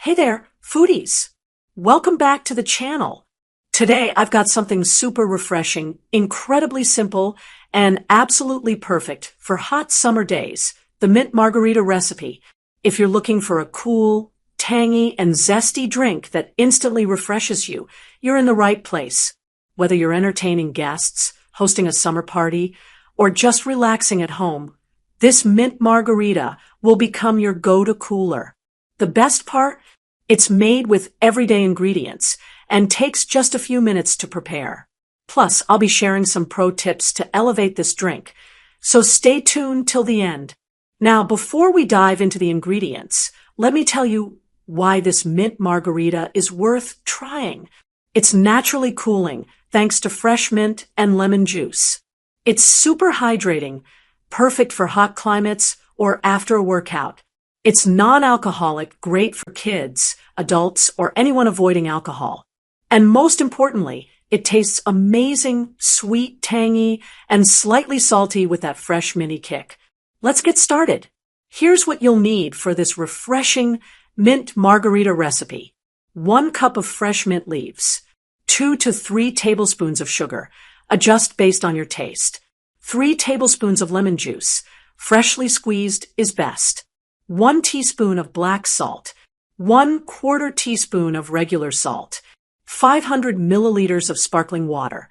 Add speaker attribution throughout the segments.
Speaker 1: Hey there, foodies! Welcome back to the channel. Today I've got something super refreshing, incredibly simple, and absolutely perfect for hot summer days, the mint margarita recipe. If you're looking for a cool, tangy, and zesty drink that instantly refreshes you, you're in the right place. Whether you're entertaining guests, hosting a summer party, or just relaxing at home, this mint margarita will become your go-to cooler. The best part? It's made with everyday ingredients and takes just a few minutes to prepare. Plus, I'll be sharing some pro tips to elevate this drink, so stay tuned till the end. Now, before we dive into the ingredients, let me tell you why this mint margarita is worth trying. It's naturally cooling thanks to fresh mint and lemon juice. It's super hydrating, perfect for hot climates or after a workout. It's non-alcoholic, great for kids, adults, or anyone avoiding alcohol. And most importantly, it tastes amazing, sweet, tangy, and slightly salty with that fresh minty kick. Let's get started. Here's what you'll need for this refreshing mint margarita recipe. 1 cup of fresh mint leaves. 2 to 3 tablespoons of sugar. Adjust based on your taste. 3 tablespoons of lemon juice. Freshly squeezed is best. 1 teaspoon of black salt, 1/4 teaspoon of regular salt, 500 milliliters of sparkling water.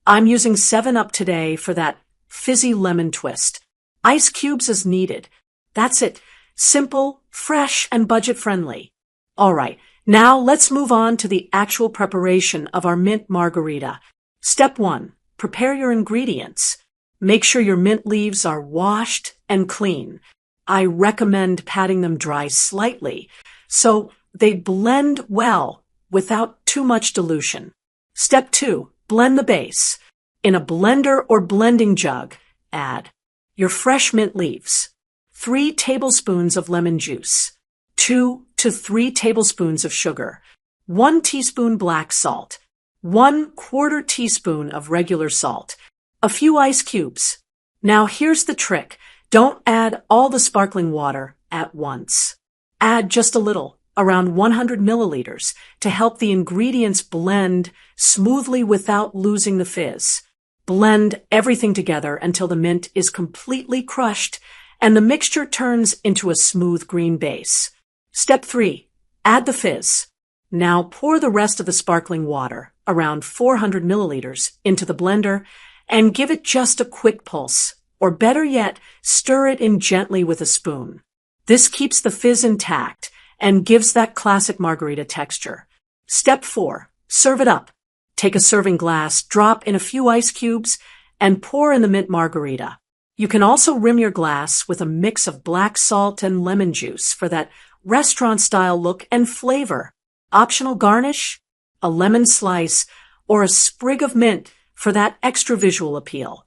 Speaker 1: I'm using 7-Up today for that fizzy lemon twist. Ice cubes as needed. That's it. Simple, fresh, and budget-friendly. All right, now let's move on to the actual preparation of our mint margarita. Step 1. Prepare your ingredients. Make sure your mint leaves are washed and clean. I recommend patting them dry slightly so they blend well without too much dilution. Step 2. Blend the base. In a blender or blending jug, add your fresh mint leaves, 3 tablespoons of lemon juice, 2 to 3 tablespoons of sugar, 1 teaspoon black salt, 1/4 teaspoon of regular salt, a few ice cubes. Now here's the trick. Don't add all the sparkling water at once. Add just a little, around 100 milliliters, to help the ingredients blend smoothly without losing the fizz. Blend everything together until the mint is completely crushed and the mixture turns into a smooth green base. Step 3. Add the fizz. Now pour the rest of the sparkling water, around 400 milliliters, into the blender and give it just a quick pulse. Or better yet, stir it in gently with a spoon. This keeps the fizz intact and gives that classic margarita texture. Step 4. Serve it up. Take a serving glass, drop in a few ice cubes, and pour in the mint margarita. You can also rim your glass with a mix of black salt and lemon juice for that restaurant-style look and flavor. Optional garnish, a lemon slice, or a sprig of mint for that extra visual appeal.